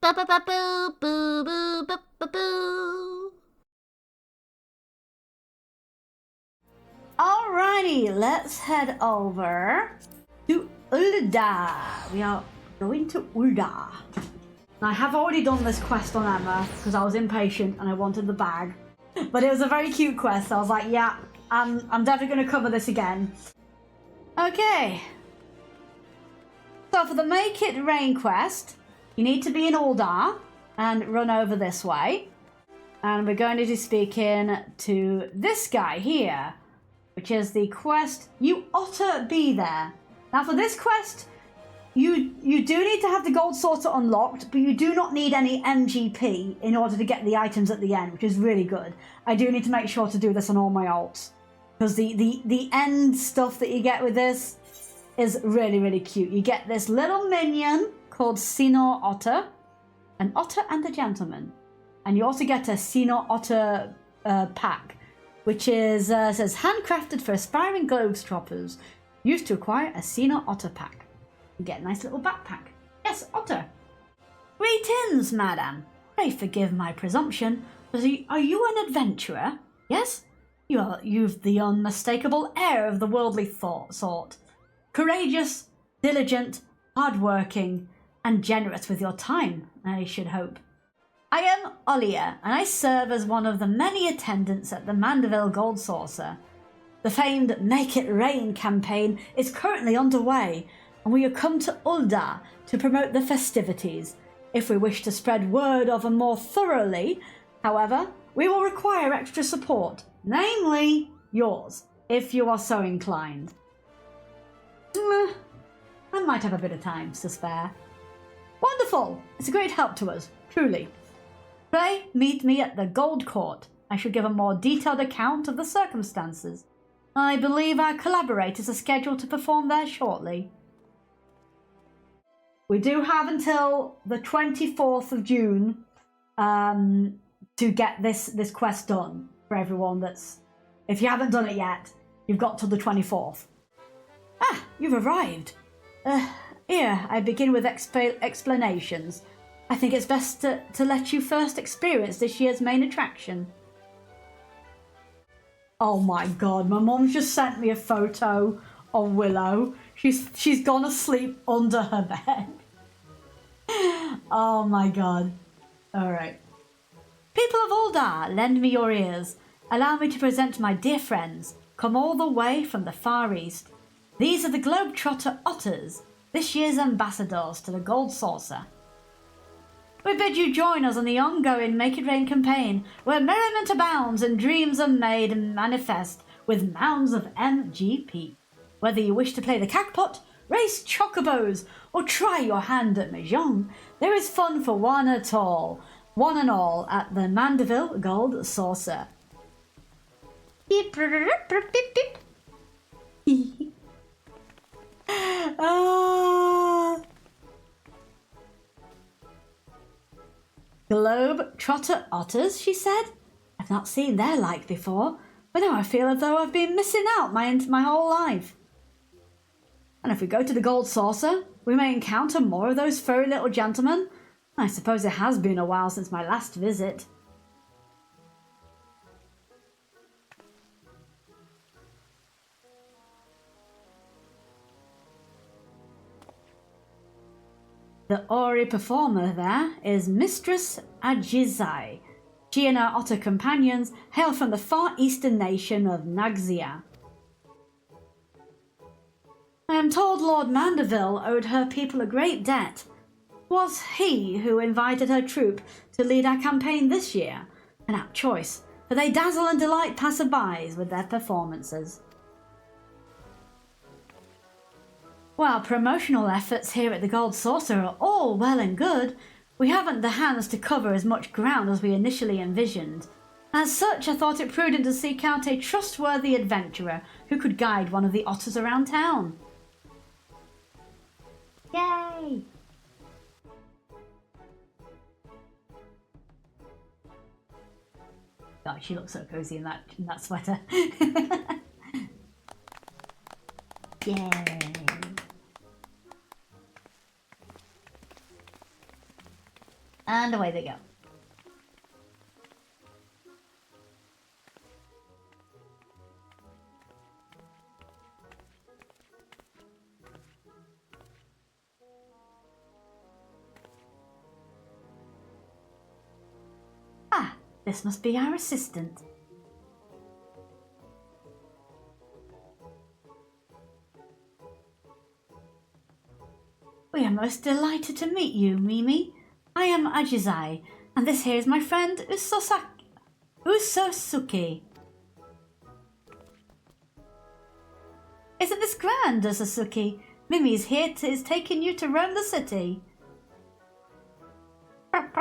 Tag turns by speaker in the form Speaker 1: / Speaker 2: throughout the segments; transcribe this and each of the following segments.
Speaker 1: Ba-ba-ba-boo, boo, boo, ba-ba-boo. Alrighty, let's head over to Ulda. We are going to Ulda. I have already done this quest on Emma because I was impatient and I wanted the bag. But it was a very cute quest, so I was like, yeah, I'm definitely going to cover this again. Okay. So for the Make It Rain quest, you need to be in Ulda and run over this way. And we're going to be speaking to this guy here, which is the quest, You Oughta Be There. Now for this quest, you do need to have the gold saucer unlocked, but you do not need any MGP in order to get the items at the end, which is really good. I do need to make sure to do this on all my alts, because the end stuff that you get with this is really, really cute. You get this little minion called Sino Otter, an otter and a gentleman. And you also get a Sino Otter pack, which is says handcrafted for aspiring globetrotters, used to acquire a Sino Otter pack. You get a nice little backpack. Yes, Otter. Greetings, madam. Pray forgive my presumption, but are you an adventurer? Yes? You've the unmistakable air of the worldly sort. Courageous, diligent, hard-working, and generous with your time, I should hope. I am Olia, and I serve as one of the many attendants at the Mandeville Gold Saucer. The famed Make It Rain campaign is currently underway, and we have come to Ulda to promote the festivities. If we wish to spread word of them more thoroughly, however, we will require extra support, namely yours, if you are so inclined. I might have a bit of time to spare. Wonderful! It's a great help to us, truly. Pray meet me at the Gold Court. I shall give a more detailed account of the circumstances. I believe our collaborators are scheduled to perform there shortly. We do have until the 24th of June to get this quest done for everyone that's... If you haven't done it yet, you've got till the 24th. Ah, you've arrived. Here, I begin with explanations. I think it's best to let you first experience this year's main attraction. Oh my god, my mum just sent me a photo of Willow. She's gone asleep under her bed. Oh my god. Alright. People of Ulda, lend me your ears. Allow me to present my dear friends, come all the way from the Far East. These are the Globetrotter Otters, this year's ambassadors to the Gold Saucer. We bid you join us on the ongoing Make It Rain campaign, where merriment abounds and dreams are made and manifest with mounds of MGP. Whether you wish to play the cackpot, race chocobos, or try your hand at mahjong, there is fun for one and all at the Mandeville Gold Saucer. Beep, beep, beep, beep. Globe-trotter otters, she said. I've not seen their like before, but now I feel as though I've been missing out my whole life. And if we go to the Gold Saucer, we may encounter more of those furry little gentlemen. I suppose it has been a while since my last visit. The Ori performer there is Mistress Ajizai. She and her otter companions hail from the far eastern nation of Nagzia. I am told Lord Mandeville owed her people a great debt. Was he who invited her troupe to lead our campaign this year? An apt choice, for they dazzle and delight passersby with their performances. While promotional efforts here at the Gold Saucer are all well and good, we haven't the hands to cover as much ground as we initially envisioned. As such, I thought it prudent to seek out a trustworthy adventurer who could guide one of the otters around town. Yay! God, she looks so cozy in that sweater. Yay! And away they go. Ah, this must be our assistant. We are most delighted to meet you, Mimi. I am Ajizai, and this here is my friend Usosuke. Isn't this grand, Usosuke? Mimi is here is taking you to roam the city. Pip,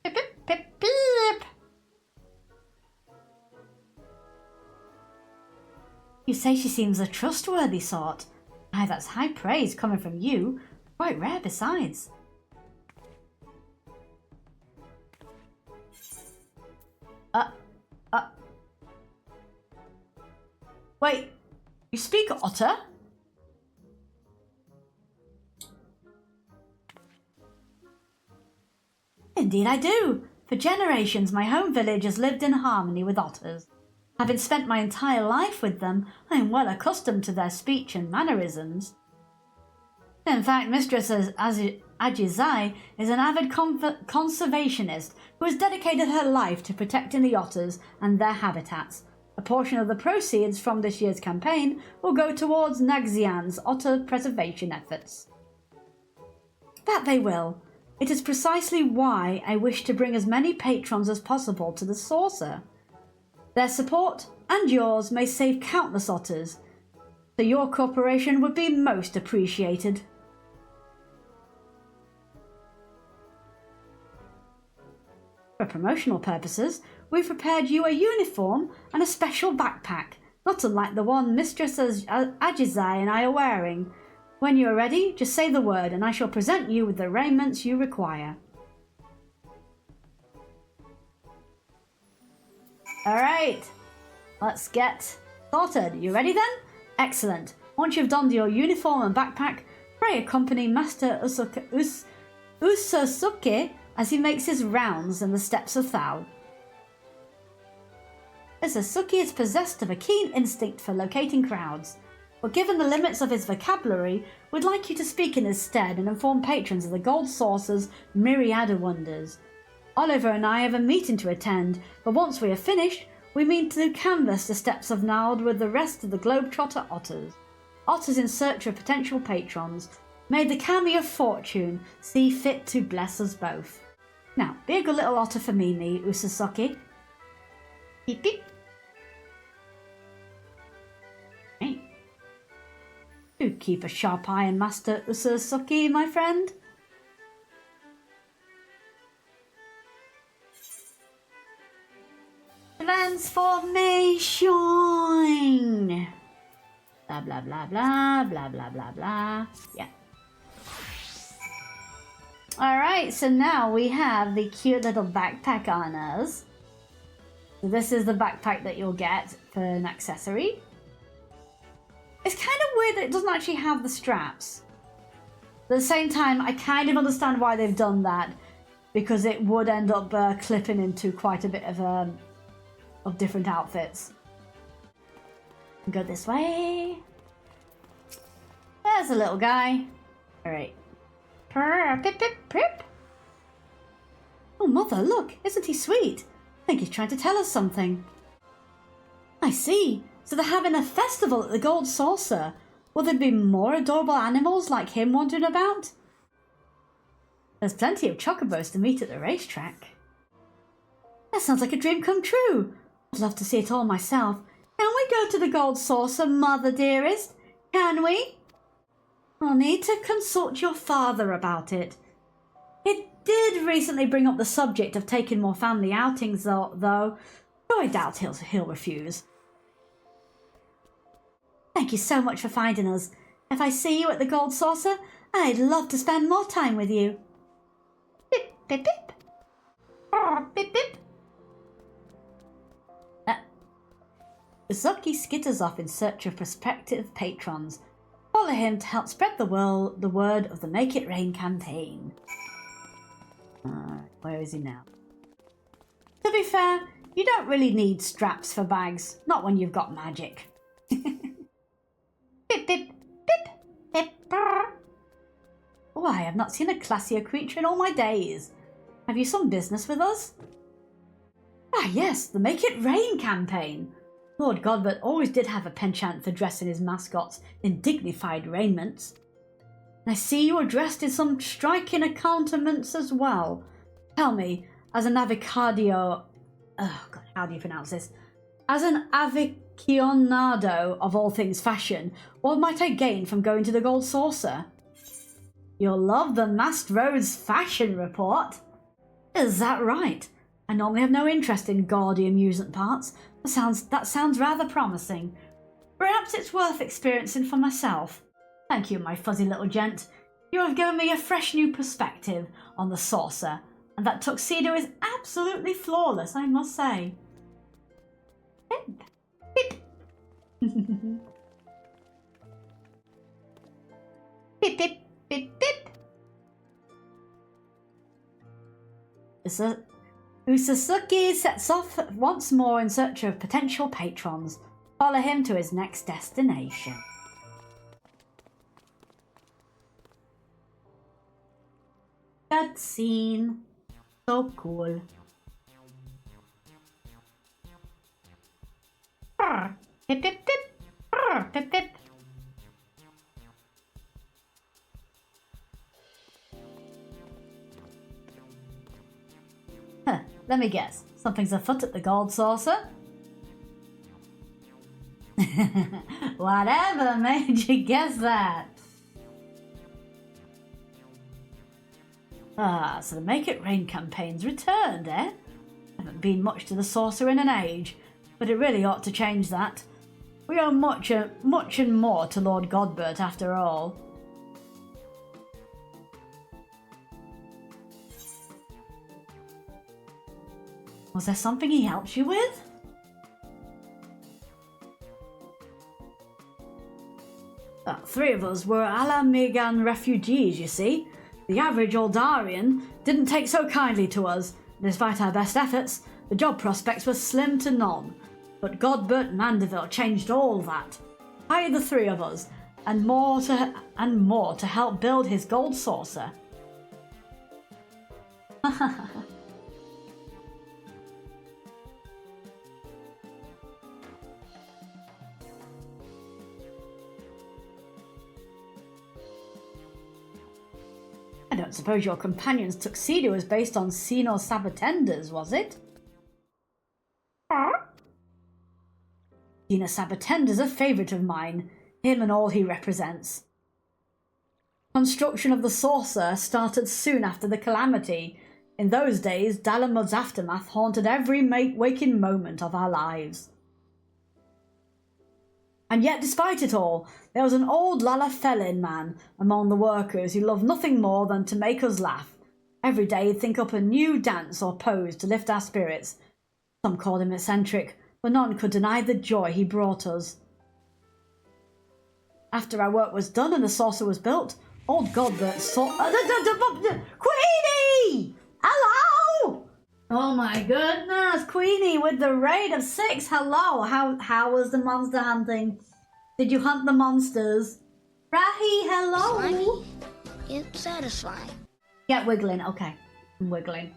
Speaker 1: pip, pip, pip. You say she seems a trustworthy sort. Aye, that's high praise coming from you. Quite rare besides. Wait, you speak Otter? Indeed I do. For generations my home village has lived in harmony with otters. Having spent my entire life with them, I am well accustomed to their speech and mannerisms. In fact, Mistress Ajizai is an avid conservationist who has dedicated her life to protecting the otters and their habitats. A portion of the proceeds from this year's campaign will go towards Nagxian's otter preservation efforts. That they will. It is precisely why I wish to bring as many patrons as possible to the saucer. Their support and yours may save countless otters, so your cooperation would be most appreciated. For promotional purposes, we've prepared you a uniform and a special backpack, not unlike the one Mistress Ajizai and I are wearing. When you are ready, just say the word and I shall present you with the raiments you require. Alright, let's get started. You ready then? Excellent. Once you've donned your uniform and backpack, pray accompany Master Usosuke as he makes his rounds in the steps of Thal. Usosuke is possessed of a keen instinct for locating crowds, but given the limits of his vocabulary, we'd like you to speak in his stead and inform patrons of the Gold Saucer's myriad of wonders. Oliver and I have a meeting to attend, but once we are finished, we mean to canvass the steps of Nald with the rest of the Globetrotter otters. Otters in search of potential patrons. May the Kami of Fortune see fit to bless us both. Now, be a good little otter for me, Usosuke. Beep beep. Hey. Do keep a sharp eye on Master Usosuke, my friend. Transformation! Blah blah blah blah blah blah blah blah. Yeah. Alright, so now we have the cute little backpack on us. So this is the backpack that you'll get for an accessory. It's kind of weird that it doesn't actually have the straps. But at the same time, I kind of understand why they've done that, because it would end up clipping into quite a bit of different outfits. Go this way. There's a little guy. Alright. Pip pip pip. Oh mother, look, isn't he sweet? I think he's trying to tell us something. I see. So they're having a festival at the Gold Saucer. Will there be more adorable animals like him wandering about? There's plenty of chocobos to meet at the racetrack. That sounds like a dream come true. I'd love to see it all myself. Can we go to the Gold Saucer, mother dearest? Can we? I'll need to consult your father about it. It did recently bring up the subject of taking more family outings though I doubt he'll refuse. Thank you so much for finding us. If I see you at the Gold Saucer, I'd love to spend more time with you. Pip, pip, pip. Pip, pip. Usosuke skitters off in search of prospective patrons. Follow him to help spread the word of the Make It Rain campaign. Where is he now? To be fair, you don't really need straps for bags. Not when you've got magic. Pip, pip, pip, pip, brr. Oh, I have not seen a classier creature in all my days. Have you some business with us? Ah, yes, the Make It Rain campaign. Lord Godbert always did have a penchant for dressing his mascots in dignified raiments. And I see you are dressed in some striking accoutrements as well. Tell me, as an aficionado... Oh, God, how do you pronounce this? As an aficionado of all things fashion, what might I gain from going to the Gold Saucer? You'll love the Masked Road's fashion report. Is that right? I normally have no interest in gaudy amusement parts. That sounds rather promising. Perhaps it's worth experiencing for myself. Thank you, my fuzzy little gent. You have given me a fresh new perspective on the saucer, and that tuxedo is absolutely flawless, I must say. Pip, pip. Pip, pip, pip, pip. Usasuke sets off once more in search of potential patrons. Follow him to his next destination. Cutscene. So cool. Pip, pip, pip. Pip, pip. Let me guess. Something's afoot at the Gold Saucer? Whatever made you guess that? Ah, so the Make It Rain campaign's returned, eh? Haven't been much to the saucer in an age, but it really ought to change that. We owe much and more to Lord Godbert after all. Was there something he helped you with? Three of us were Ala-Megan refugees, you see. The average Aldarian didn't take so kindly to us. Despite our best efforts, the job prospects were slim to none. But Godbert Mandeville changed all that. Hired the three of us, and more to help build his gold saucer. I don't suppose your companion's tuxedo was based on Sino Sabatender's, was it? Sino Sabatender's a favourite of mine, him and all he represents. Construction of the saucer started soon after the calamity. In those days, Dalamud's aftermath haunted every waking moment of our lives. And yet, despite it all, there was an old Lalafelin man among the workers who loved nothing more than to make us laugh. Every day he'd think up a new dance or pose to lift our spirits. Some called him eccentric, but none could deny the joy he brought us. After our work was done and the saucer was built, old Godbert saw... Queenie! Hello! Oh my goodness, Queenie with the raid of 6. Hello, how was the monster hunting? Did you hunt the monsters? Rahi, hello.
Speaker 2: Slimy. It's satisfying.
Speaker 1: Get wiggling. Okay, I'm wiggling.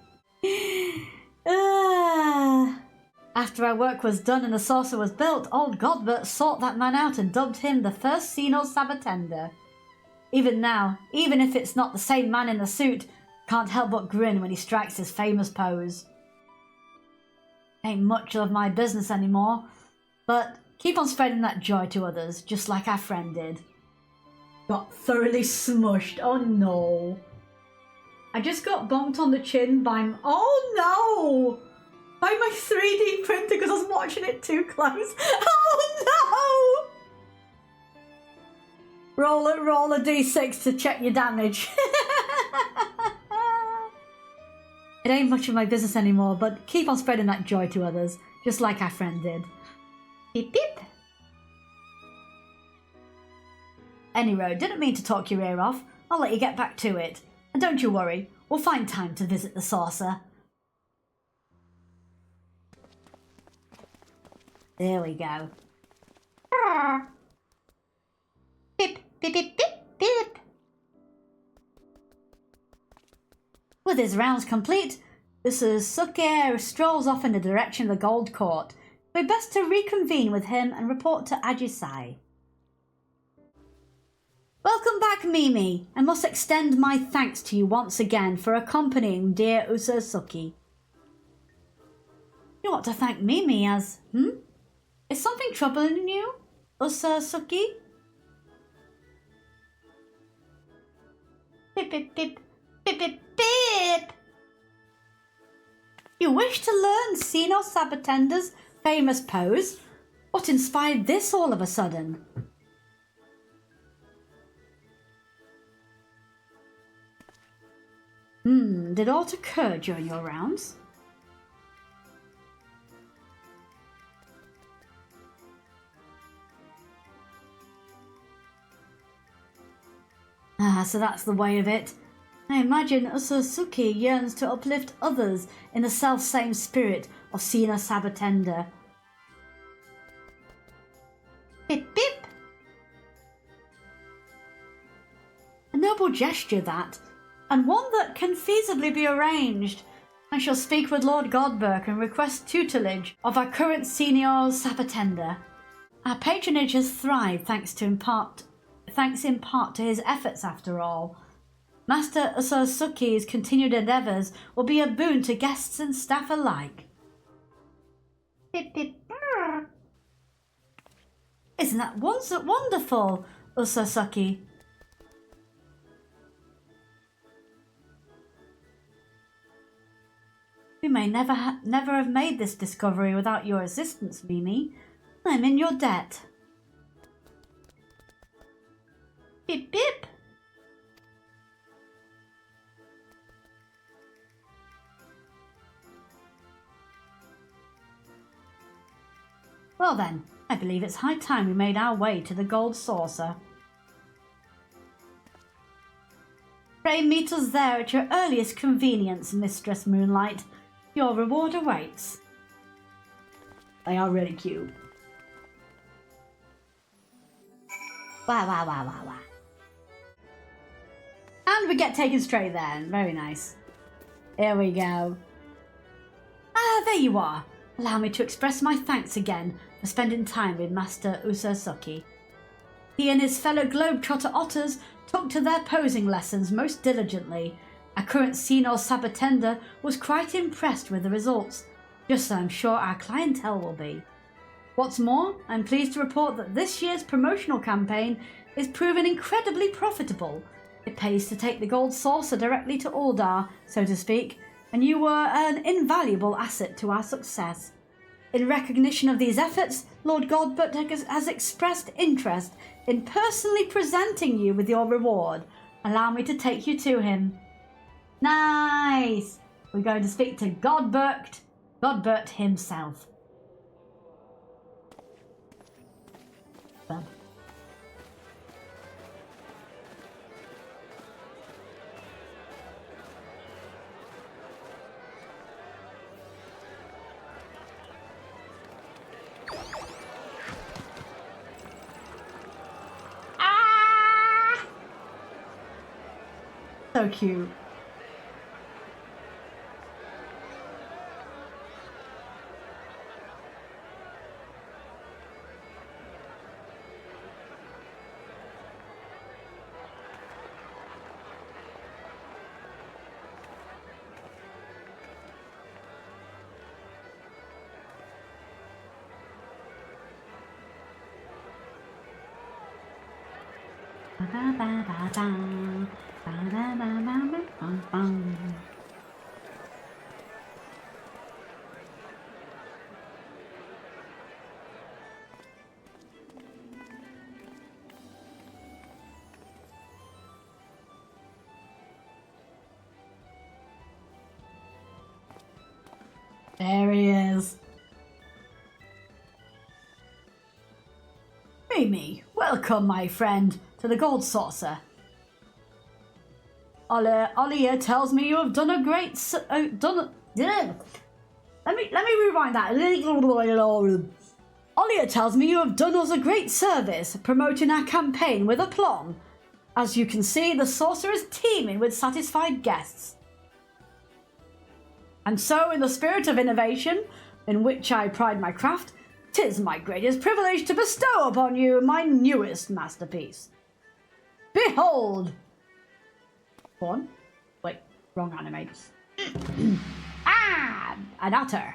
Speaker 1: After our work was done and the saucer was built, old Godbert sought that man out and dubbed him the first Sino Sabatender. Even now, even if it's not the same man in the suit, can't help but grin when he strikes his famous pose. Ain't much of my business anymore, but keep on spreading that joy to others, just like our friend did. Got thoroughly smushed, oh no. I just got bumped on the chin by... Oh no! By my 3D printer because I was watching it too close. Oh no! Roll a d6 to check your damage. It ain't much of my business anymore, but keep on spreading that joy to others, just like our friend did. Beep beep. Anyway, didn't mean to talk your ear off. I'll let you get back to it. And don't you worry, We'll find time to visit the saucer. There we go. Beep, beep, beep, beep, beep. With his rounds complete, Ususuke strolls off in the direction of the Gold Court. It would be best to reconvene with him and report to Ajisai. Welcome back, Mimi. I must extend my thanks to you once again for accompanying dear Ususuke. You want to thank Mimi as, Is something troubling you, Ususuke? Beep, beep, beep, beep, beep, beep. You wish to learn Sino Sabatender's famous pose? What inspired this all of a sudden? Did aught occur during your rounds? So that's the way of it. I imagine Ususuke yearns to uplift others in the self-same spirit of Sino Sabatender. Bip bip! A noble gesture that, and one that can feasibly be arranged. I shall speak with Lord Godberg and request tutelage of our current Senior Sabatender. Our patronage has thrived thanks in part to his efforts after all. Master Ususuke's continued endeavours will be a boon to guests and staff alike. Beep, beep. Isn't that wonderful, Ususuke? We may never have made this discovery without your assistance, Mimi. I'm in your debt. Beep beep. Well then, I believe it's high time we made our way to the Gold Saucer. Pray meet us there at your earliest convenience, Mistress Moonlight. Your reward awaits. They are really cute. Wow, wow, wow, wow, wow. And we get taken straight there. Very nice. Here we go. Ah, there you are. Allow me to express my thanks again for spending time with Master Ususuke. He and his fellow Globetrotter otters took to their posing lessons most diligently. Our current Senior Sabatender was quite impressed with the results, just as I'm sure our clientele will be. What's more, I'm pleased to report that this year's promotional campaign is proving incredibly profitable. It pays to take the Gold Saucer directly to Uldar, so to speak, and you were an invaluable asset to our success. In recognition of these efforts, Lord Godbert has expressed interest in personally presenting you with your reward. Allow me to take you to him. Nice! We're going to speak to Godbert himself. Bum. Ah! So cute. There he is. Mimi, welcome, my friend, to the Gold Saucer. Olia tells me you have done a great Let me rewind that. Olia tells me you have done us a great service promoting our campaign with aplomb. As you can see, the saucer is teeming with satisfied guests. And so, in the spirit of innovation, in which I pride my craft, 'tis my greatest privilege to bestow upon you my newest masterpiece. Behold! One. Wait, wrong anime. An otter.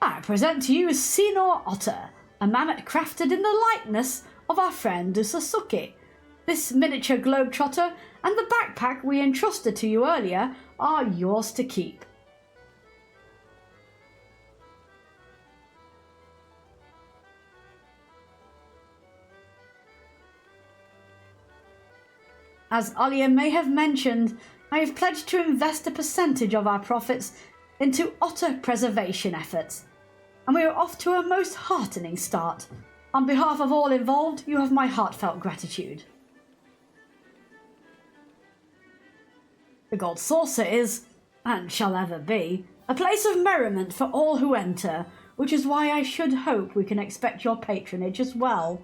Speaker 1: I present to you Sinor Otter, a mammoth crafted in the likeness of our friend Usasuke. This miniature globetrotter and the backpack we entrusted to you earlier are yours to keep. As Olia may have mentioned, I have pledged to invest a percentage of our profits into otter preservation efforts, and we are off to a most heartening start. On behalf of all involved, you have my heartfelt gratitude. The Gold Saucer is, and shall ever be, a place of merriment for all who enter, which is why I should hope we can expect your patronage as well.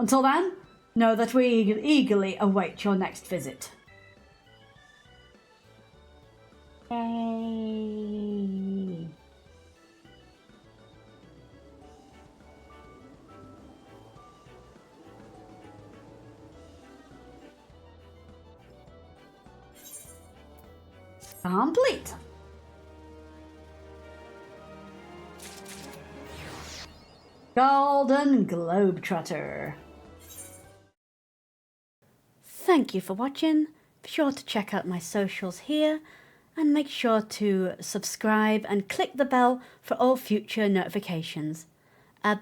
Speaker 1: Until then, know that we eagerly await your next visit. Yay! Complete. Golden Globetrotter. Thank you for watching. Be sure to check out my socials here and make sure to subscribe and click the bell for all future notifications. Bye.